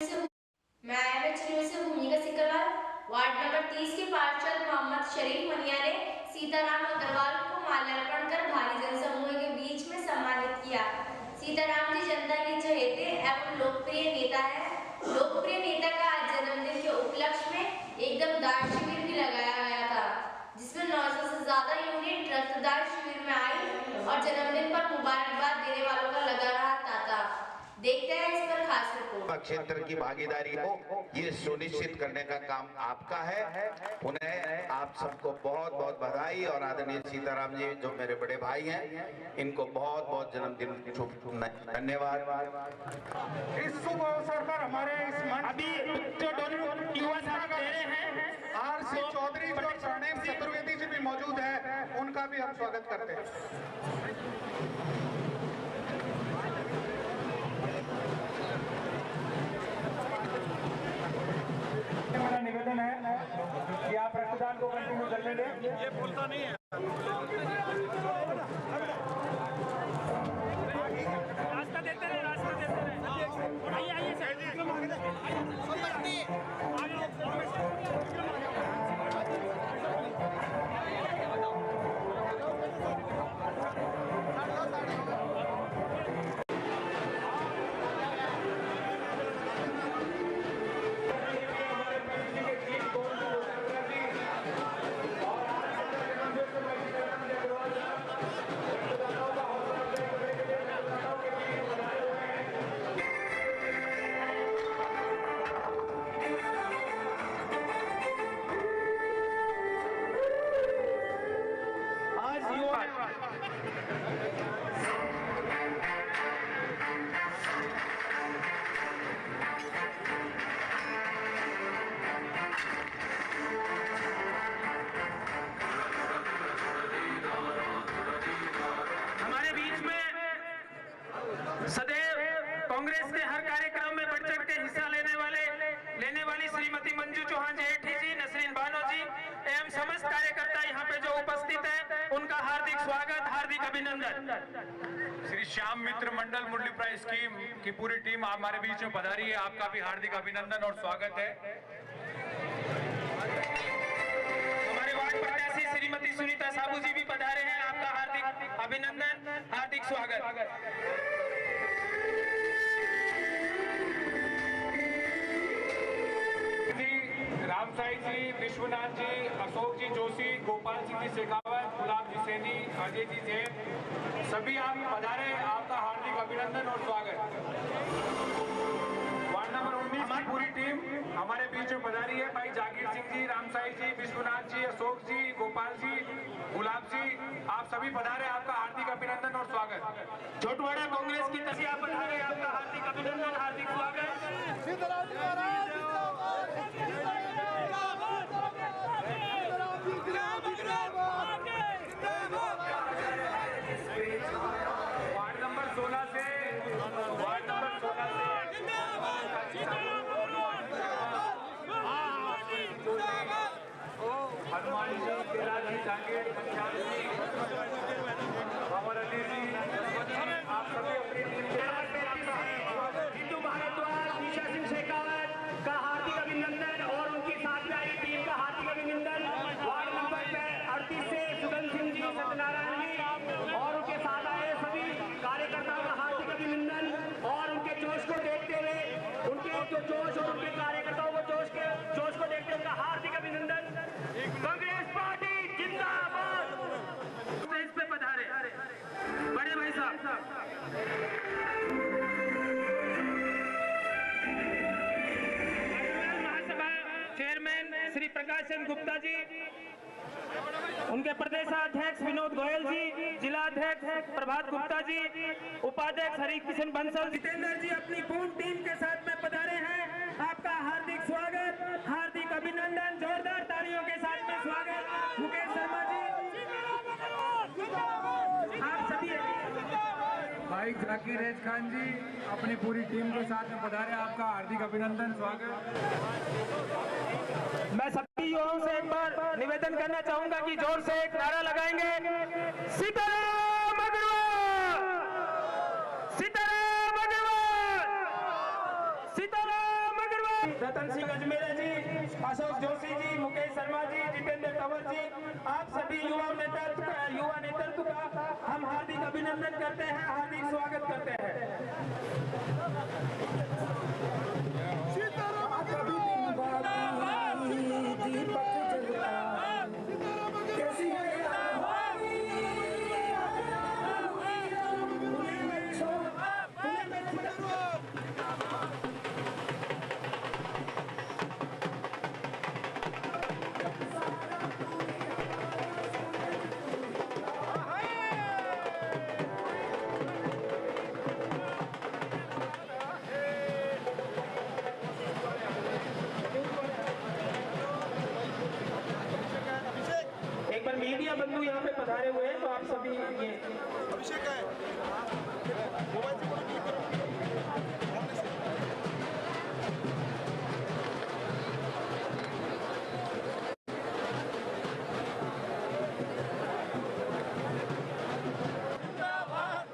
मैं आईएमए से भूमिका सिकरवाल। वार्ड नंबर 30 के पार्षद मोहम्मद शरीफ मनिया ने सीताराम अग्रवाल को माल्यार्पण कर भारी जनसमूह के बीच में सम्मानित किया। सीताराम जी जनता के चहेते एवं लोकप्रिय नेता है। लोकप्रिय नेता का आज जन्मदिन के उपलक्ष्य में एक दमदार शिविर भी लगाया गया था, जिसमें 900 से ज्यादा यूनिट रक्तदान शिविर में आई और जन्मदिन पर मुबारकबाद देने वालों का लगा रहा तांता। देखते हैं इस पर खास रिपोर्ट। क्षेत्र की भागीदारी हो, ये सुनिश्चित करने का काम आपका है। उन्हें आप सबको बहुत बहुत बधाई और आदरणीय सीताराम जी जो मेरे बड़े भाई हैं, इनको बहुत बहुत जन्मदिन की शुभकामनाएं। धन्यवाद। इस शुभ अवसर पर हमारे इस अभी जो युवा साथी दे रहे हैं आर.सी. चौधरी जी और स्वर्णिम चतुर्वेदी जी भी मौजूद है, उनका भी हम स्वागत करते हैं। मेरा निवेदन है कि आप रक्तदान को कंटिन्यू करने दें। ये भूलता नहीं है। रास्ता देते रहे, रास्ता देते रहे। आइए आइए सर। सदैव कांग्रेस के हर कार्यक्रम में बढ़ चढ़ के हिस्सा लेने वाली श्रीमती मंजू चौहान जेठी जी, नसरीन बानो जी एवं समस्त कार्यकर्ता यहाँ पे जो उपस्थित हैं, उनका हार्दिक स्वागत, हार्दिक अभिनंदन। श्री श्याम मित्र मंडल मुरली प्राइज स्कीम की पूरी टीम हमारे बीच में पधारी है, आपका भी हार्दिक अभिनंदन और स्वागत है। हमारे वार्ड प्रत्याशी श्रीमती सुनीता साबू जी भी पधारे हैं, आपका हार्दिक अभिनंदन, हार्दिक स्वागत। रामसाई जी, विश्वनाथ जी, अशोक जी जोशी, गोपाल सिंह जी शेखावत, गुलाब जी सैनी, अजय जी जैन, सभी आप पधारे, आपका हार्दिक अभिनंदन और स्वागत। वार्ड नंबर 19 की पूरी टीम हमारे बीच में पधारी है। भाई जागीर सिंह जी, रामसाई जी, विश्वनाथ जी, अशोक जी, गोपाल जी, गुलाब जी, आप सभी पधारे, आपका हार्दिक अभिनंदन और स्वागत। छोटवाड़ा कांग्रेस की तरफ से आप पधारे, आपका हार्दिक अभिनंदन, हार्दिक स्वागत। वार्ड नंबर 16 से हनुमान जी, केराज जी, जागीर, घनश्याम जी, बाबर अली जी, आप सभी अपनी टीम के हिंदू भारद्वाज, ईशा सिंह शेखावत का हार्दिक अभिनंदन और उनकी साथ में आई टीम का हार्दिक अभिनंदन। वार्ड नंबर 38 से सुगंध सिंह जी, सत्यनारायण जी और उनके साथ आए सभी कार्यकर्ताओं का हार्दिक अभिनंदन और उनके जोश को देखते हुए, उनके जो जोश और उनके कार्यकर्ताओं को जोश को देखते उनका हार्दिक अभिनंदन। कांग्रेस पार्टी जिंदाबाद। इस पे पधारे बड़े भाई साहब। चेयरमैन श्री प्रकाश चंद्र गुप्ता जी, उनके प्रदेशाध्यक्ष विनोद गोयल जी, जिलाध्यक्ष प्रभात गुप्ता जी, उपाध्यक्ष हरि किशन बंसल, जितेंद्र जी अपनी पूर्ण टीम के साथ में पधारे हैं, आपका हार्दिक स्वागत, हार्दिक अभिनंदन, जोरदार तालियों के साथ में स्वागत। मुकेश शर्मा जी, आप सभी भाई जाकिर खान जी अपनी पूरी टीम के साथ में पधारे, आपका हार्दिक अभिनंदन, स्वागत। मैं सभी युवाओं से एक बार निवेदन करना चाहूंगा कि जोर से एक नारा लगाएंगे, सीताराम अग्रवाल, सीताराम अग्रवाल, सीताराम रतन सिंह अजमेरा जी, अशोक जोशी जी, मुकेश शर्मा जी, जितेंद्र कंवर जी, आप सभी युवा नेतृत्व का हम हार्दिक अभिनंदन करते हैं, हार्दिक स्वागत करते हैं। एक बार मीडिया बंधु यहाँ पे पधारे हुए हैं, तो आप सभी ये अभिषेक है मोबाइल से फोटो क्लिक करो।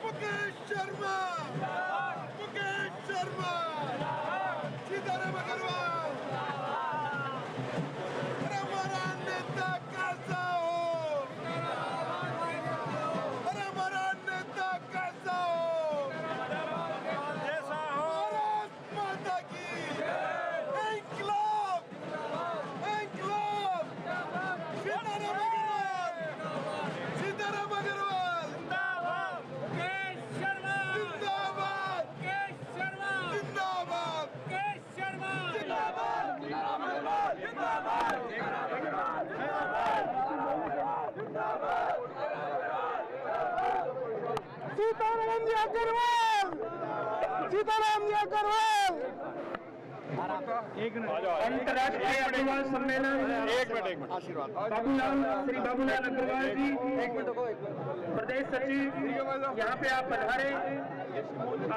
मुकेश शर्मा, मुकेश शर्मा, सीताराम अग्रवाल, अरे हमारा नेता कैसा हो, अरे हमारा नेता कैसा हो, जैसा हो, भारत माता की इंकलाब, इंकलाब, सीताराम अग्रवाल, सीताराम अग्रवाल, मुकेश शर्मा, जिंदाबाद, मुकेश शर्मा, जिंदाबाद, मुकेश शर्मा, जिंदाबाद, सीताराम जी अग्रवाल, सीताराम जी अग्रवाल। अंतर्राष्ट्रीय अग्रवाल सम्मेलन बाबूलाल, श्री बाबूलाल अग्रवाल जी, प्रदेश सचिव, यहाँ पे आप पधारे,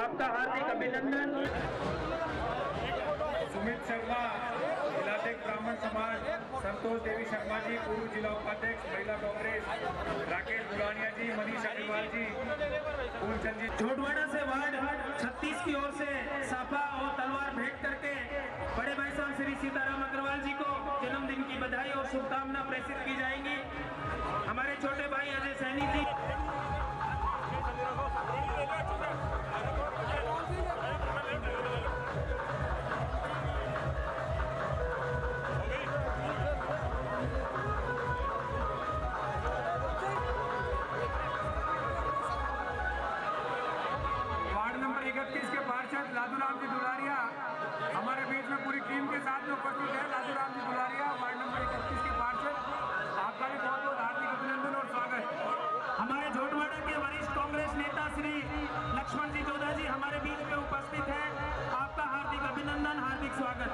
आपका हार्दिक अभिनंदन। सुमित शर्मा, जिलाध्यक्ष ब्राह्मण समाज, संतोष देवी शर्मा जी, पूर्व जिला उपाध्यक्ष महिला कांग्रेस, राकेश बुलानिया जी, मनीष अग्रवाल जी, फूलचंद जी। छोटवाड़ा से वार्ड 36 की ओर से साफा और तलवार भेंट करके बड़े भाई साहब श्री सीताराम अग्रवाल जी को जन्मदिन की बधाई और शुभकामना प्रेषित की जाएंगी। हमारे छोटे भाई अजय सैनी जी, वार्ड नंबर 31 के पार्षद लादूराम जी दुलारिया हमारे बीच में पूरी टीम के साथ में उपस्थित है। लादूराम जी दुलारिया, वार्ड नंबर 31 के पार्षद, आपका भी बहुत बहुत हार्दिक अभिनंदन और स्वागत। हमारे झोटवाड़ा के वरिष्ठ कांग्रेस नेता श्री लक्ष्मण जी जोधा जी हमारे बीच में उपस्थित हैं, आपका हार्दिक अभिनंदन, हार्दिक स्वागत।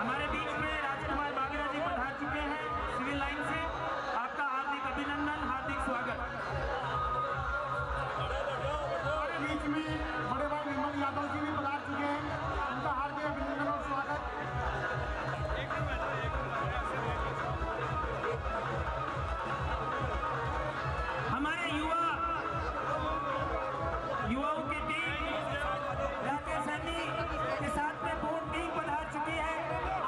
हमारे बीच में राजकुमार बागरा जी पधार चुके हैं सिविल लाइन से, आपका हार्दिक अभिनंदन, हार्दिक स्वागत। हमारे बीच में बड़े भाई निर्मल यादव जी भी पधार चुके हैं, उनका हार्दिक अभिनंदन और स्वागत। हमारे युवाओं की टीम राकेश सैनी के साथ में पूर्ण टीम पधार चुकी है,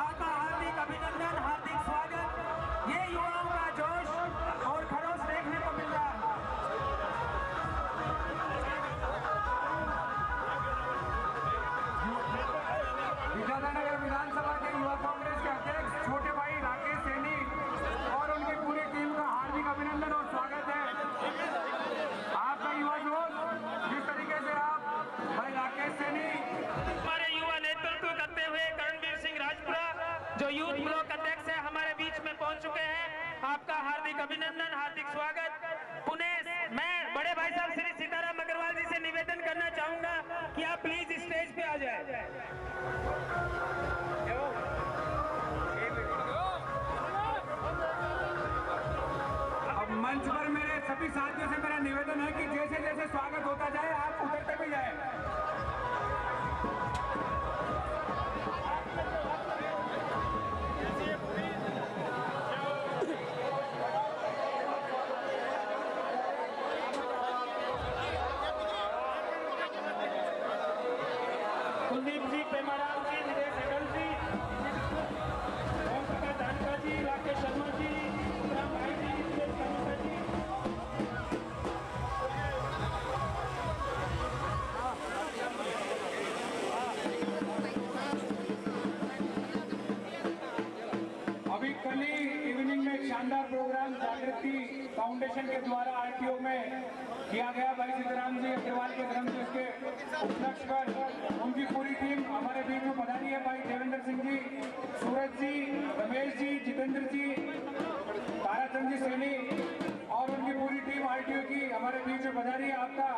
आपका हार्दिक अभिनंदन, हार्दिक स्वागत। ये युवाओं का जोश और खरोश देखने को मिल रहा है। विधाननगर विधानसभा के युवा कांग्रेस के अध्यक्ष छोटे भाई राकेश सैनी और उनकी पूरी टीम का हार्दिक अभिनंदन और स्वागत है। आपका युवा जोश, जिस तरीके से आप भाई राकेश सैनी हमारे युवा नेतृत्व करते हुए करणवीर सिंह राजपुरा जो यूथ ब्लॉक अध्यक्ष है हमारे बीच में पहुंच चुके हैं, आपका हार्दिक अभिनंदन, हार्दिक स्वागत। पुणे मैं बड़े भाई साहब श्री सीताराम अग्रवाल जी से निवेदन करना चाहूंगा कि आप प्लीज स्टेज पे आ जाए। अब मंच पर मेरे सभी साथियों से मेरा निवेदन है कि जैसे जैसे स्वागत होता जाए आप उतरते भी जाए। फाउंडेशन के द्वारा आरटीओ में किया गया। भाई सीताराम जी अग्रवाल के जन्मदिन के उपलक्ष्य पर उनकी पूरी टीम हमारे बीच में पधारी है। भाई देवेंद्र सिंह जी, सूरज जी, रमेश जी, जितेंद्र जी, ताराचंद जी सैनी और उनकी पूरी टीम आरटीओ की हमारे बीच में पधारी है। आपका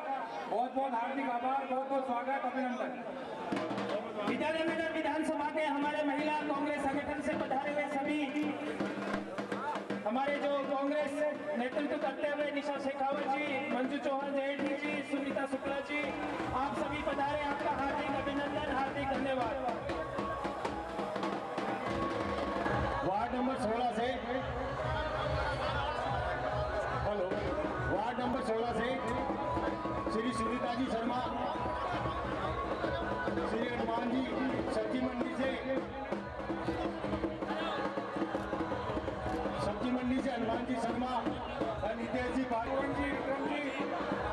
बहुत बहुत हार्दिक आभार, बहुत बहुत स्वागत, अभिनंदन। विद्याधर विधानसभा के हमारे महिला कांग्रेस संगठन से पधारे हुए सभी हमारे जो कांग्रेस नेतृत्व करते हुए निशा शेखावत जी, मंजू चौहान जयंती जी, सुनीता शुक्ला जी, आप सभी पधारे, आपका हार्दिक अभिनंदन, हार्दिक धन्यवाद। वार्ड नंबर 16 से हेलो, वार्ड नंबर 16 से श्री सुनीता जी शर्मा, श्री हनुमान जी सब्जी मंडी से हनुमान जी शर्मा, नितेश जी, भागवत जी, विक्रम जी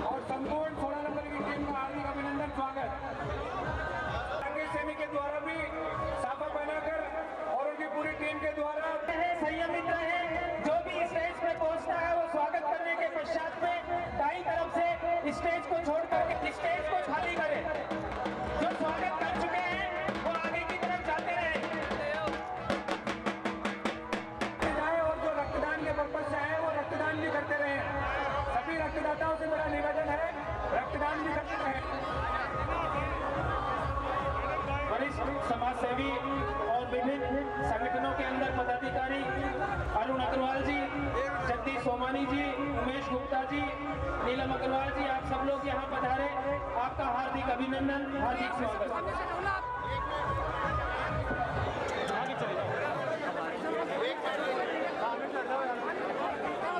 और संपूर्ण 16 नंबर की टीम का हार्दिक अभिनंदन, स्वागत। सेमी के द्वारा भी साफा बनाकर और उनकी पूरी टीम के द्वारा संयमित रहे, जो भी स्टेज पे पहुंचता है वो स्वागत करने के पश्चात में दाईं तरफ से स्टेज को छोड़कर स्टेज को खाली करे। जो स्वागत कर चुके हैं वो आगे की तरफ जाते रहे और जो रक्तदान के पर्पज से आए वो रक्तदान भी करते रहे। सभी रक्तदाताओं से मेरा निवेदन है, रक्तदान भी करते रहे। वरिष्ठ समाज सेवी और विभिन्न संगठनों के अंदर पदाधिकारी अरुण अग्रवाल जी, जगदीश सोमानी जी, उमेश गुप्ता जी, नीलम अग्रवाल जी, आप सब लोग यहाँ पधारे, आपका हार्दिक अभिनंदन, हार्दिक स्वागत।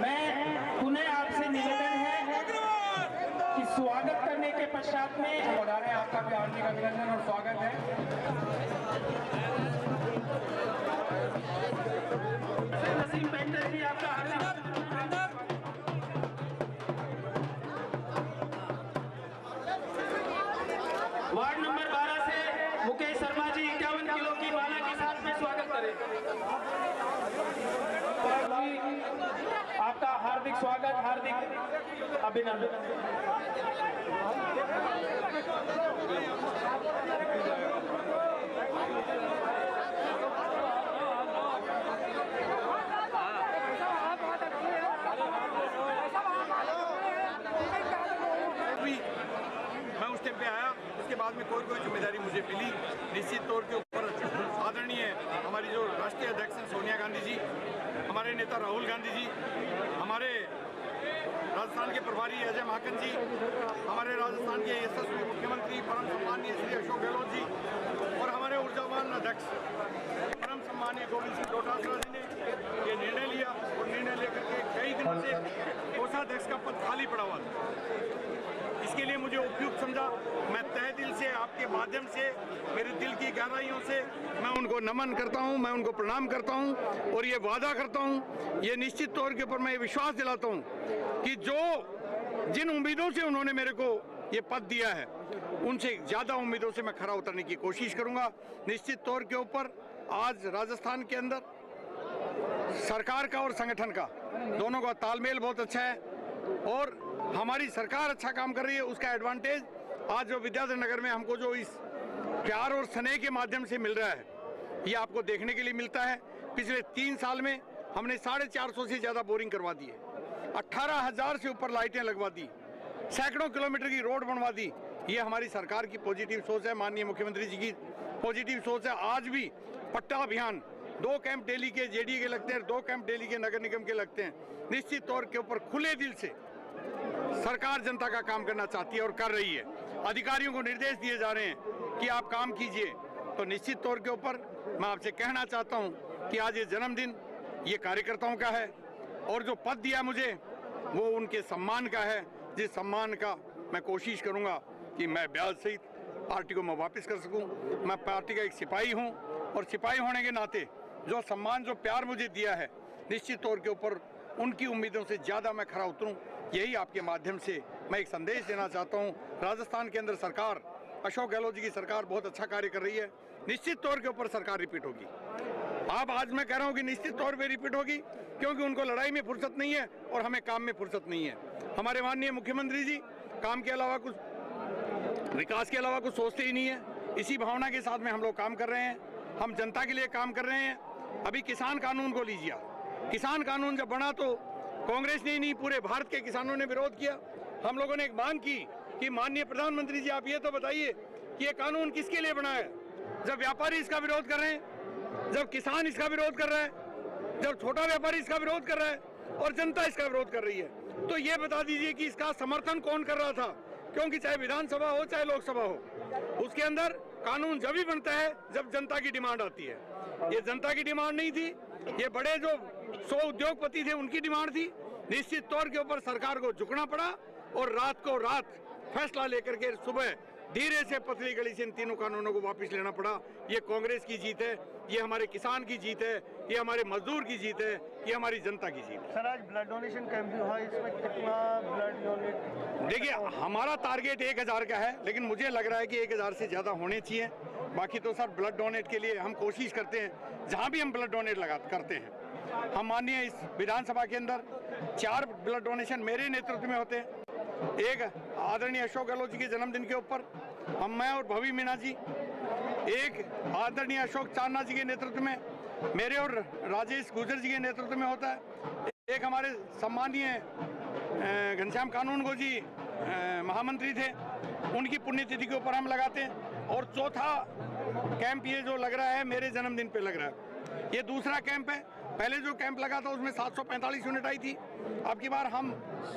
मैं पुनः आपसे निवेदन है कि स्वागत करने के पश्चात में पधारे, आपका भी हार्दिक अभिनंदन और स्वागत है। नसीम पेंटर जी, आपका हार्दिक वार्ड नंबर 12 से मुकेश शर्मा जी 51 किलो की माला के साथ में स्वागत करें। आपका हार्दिक स्वागत, हार्दिक अभिनंदन। मैं उस टाइम पे आया, उसके बाद में कोई जिम्मेदारी मुझे मिली। निश्चित तौर के ऊपर आदरणीय हमारी जो राष्ट्रीय अध्यक्ष हैं सोनिया गांधी जी, हमारे नेता राहुल गांधी जी, हमारे राजस्थान के प्रभारी अजय माकन जी, हमारे राजस्थान के यशस्वी मुख्यमंत्री परम सम्माननीय श्री अशोक गहलोत जी और हमारे ऊर्जावान अध्यक्ष परम सम्माननीय गोविंद सिंह डोटासरा जी ने ये निर्णय लिया और निर्णय लेकर के कई दिनों से कोषाध्यक्ष का पद खाली पड़ा हुआ था। इसके लिए मुझे उपयुक्त समझा। मैं तहे दिल से, आपके माध्यम से, मेरे दिल की गहराइयों से मैं उनको नमन करता हूं, मैं उनको प्रणाम करता हूं और ये वादा करता हूं, ये निश्चित तौर के ऊपर मैं ये विश्वास दिलाता हूं कि जिन उम्मीदों से उन्होंने मेरे को ये पद दिया है उनसे ज़्यादा उम्मीदों से मैं खरा उतरने की कोशिश करूंगा। निश्चित तौर के ऊपर आज राजस्थान के अंदर सरकार का और संगठन का दोनों का तालमेल बहुत अच्छा है और हमारी सरकार अच्छा काम कर रही है। उसका एडवांटेज आज जो विद्याधर नगर में हमको जो इस प्यार और स्नेह के माध्यम से मिल रहा है, ये आपको देखने के लिए मिलता है। पिछले 3 साल में हमने 450 से ज़्यादा बोरिंग करवा दी है, 18,000 से ऊपर लाइटें लगवा दी, सैकड़ों किलोमीटर की रोड बनवा दी। ये हमारी सरकार की पॉजिटिव सोच है, माननीय मुख्यमंत्री जी की पॉजिटिव सोच है। आज भी पट्टा अभियान 2 कैंप दिल्ली के जेडीए के लगते हैं, 2 कैंप दिल्ली के नगर निगम के लगते हैं। निश्चित तौर के ऊपर खुले दिल से सरकार जनता का काम करना चाहती है और कर रही है। अधिकारियों को निर्देश दिए जा रहे हैं कि आप काम कीजिए। तो निश्चित तौर के ऊपर मैं आपसे कहना चाहता हूं कि आज ये जन्मदिन ये कार्यकर्ताओं का है और जो पद दिया मुझे वो उनके सम्मान का है, जिस सम्मान का मैं कोशिश करूंगा कि मैं ब्याज सहित पार्टी को मैं वापस कर सकूं। मैं पार्टी का एक सिपाही हूं और सिपाही होने के नाते जो सम्मान जो प्यार मुझे दिया है, निश्चित तौर के ऊपर उनकी उम्मीदों से ज़्यादा मैं खरा उतरूं। यही आपके माध्यम से मैं एक संदेश देना चाहता हूं। राजस्थान के अंदर सरकार, अशोक गहलोत जी की सरकार बहुत अच्छा कार्य कर रही है। निश्चित तौर के ऊपर सरकार रिपीट होगी। अब आज मैं कह रहा हूँ कि निश्चित तौर पे रिपीट होगी, क्योंकि उनको लड़ाई में फुर्सत नहीं है और हमें काम में फुर्सत नहीं है। हमारे माननीय मुख्यमंत्री जी काम के अलावा कुछ, विकास के अलावा कुछ सोचते ही नहीं है। इसी भावना के साथ में हम लोग काम कर रहे हैं, हम जनता के लिए काम कर रहे हैं। अभी किसान कानून को लीजिए, किसान कानून जब बना तो कांग्रेस ने नहीं, पूरे भारत के किसानों ने विरोध किया। हम लोगों ने एक मांग की कि माननीय प्रधानमंत्री जी आप ये तो बताइए कि ये कानून किसके लिए बना है, जब व्यापारी इसका विरोध कर रहे हैं, जब किसान इसका विरोध कर रहा है, जब छोटा व्यापारी इसका विरोध कर रहा है और जनता इसका विरोध कर रही है, तो ये बता दीजिए कि इसका समर्थन कौन कर रहा था। क्योंकि चाहे विधानसभा हो चाहे लोकसभा हो, उसके अंदर कानून जब भी बनता है जब जनता की डिमांड आती है। ये जनता की डिमांड नहीं थी, ये बड़े जो 100 उद्योगपति थे उनकी डिमांड थी। निश्चित तौर के ऊपर सरकार को झुकना पड़ा और रात को रात फैसला लेकर के सुबह धीरे से पतली गली से इन तीनों कानूनों को वापस लेना पड़ा। ये कांग्रेस की जीत है, ये हमारे किसान की जीत है, ये हमारे मजदूर की जीत है, ये हमारी जनता की जीत है। सर आज ब्लड डोनेशन कैंप भी हुआ, इसमें कितना ब्लड डोनेट? देखिए हमारा टारगेट 1000 का है, लेकिन मुझे लग रहा है कि 1000 से ज़्यादा होने चाहिए। बाकी तो सर ब्लड डोनेट के लिए हम कोशिश करते हैं, जहाँ भी हम ब्लड डोनेट करते हैं। हम माननीय इस विधानसभा के अंदर 4 ब्लड डोनेशन मेरे नेतृत्व में होते हैं। एक आदरणीय अशोक गहलोत जी के जन्मदिन के ऊपर मैं और भवी मीणा जी, एक आदरणीय अशोक चांदना जी के नेतृत्व में मेरे और राजेश गुजर जी के नेतृत्व में होता है। एक हमारे सम्मानीय घनश्याम कानूनगो जी महामंत्री थे, उनकी पुण्यतिथि के ऊपर हम लगाते हैं। और चौथा कैंप ये जो लग रहा है मेरे जन्मदिन पे लग रहा है, ये दूसरा कैंप है। पहले जो कैंप लगा था उसमें 745 यूनिट आई थी। अब की बार हम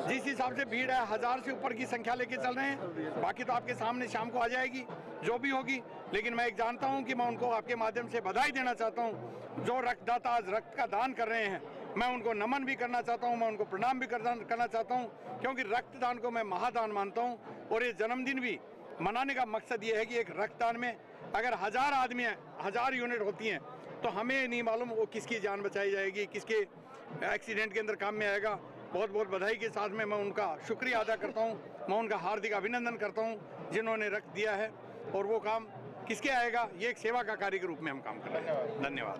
जिस हिसाब से भीड़ है 1000 से ऊपर की संख्या लेके चल रहे हैं। बाकी तो आपके सामने शाम को आ जाएगी जो भी होगी, लेकिन मैं एक जानता हूं कि मैं उनको आपके माध्यम से बधाई देना चाहता हूं। जो रक्तदाता आज रक्त का दान कर रहे हैं, मैं उनको नमन भी करना चाहता हूं, मैं उनको प्रणाम भी करना चाहता हूं, क्योंकि रक्तदान को मैं महादान मानता हूं। और ये जन्मदिन भी मनाने का मकसद ये है कि एक रक्तदान में अगर 1000 आदमी 1000 यूनिट होती हैं तो हमें नहीं मालूम वो किसकी जान बचाई जाएगी, किसके एक्सीडेंट के अंदर काम में आएगा। बहुत बहुत बधाई के साथ में मैं उनका शुक्रिया अदा करता हूं, मैं उनका हार्दिक अभिनंदन करता हूं जिन्होंने रक्त दिया है। और वो काम किसके आएगा, ये एक सेवा का कार्य के रूप में हम काम कर रहे हैं। धन्यवाद।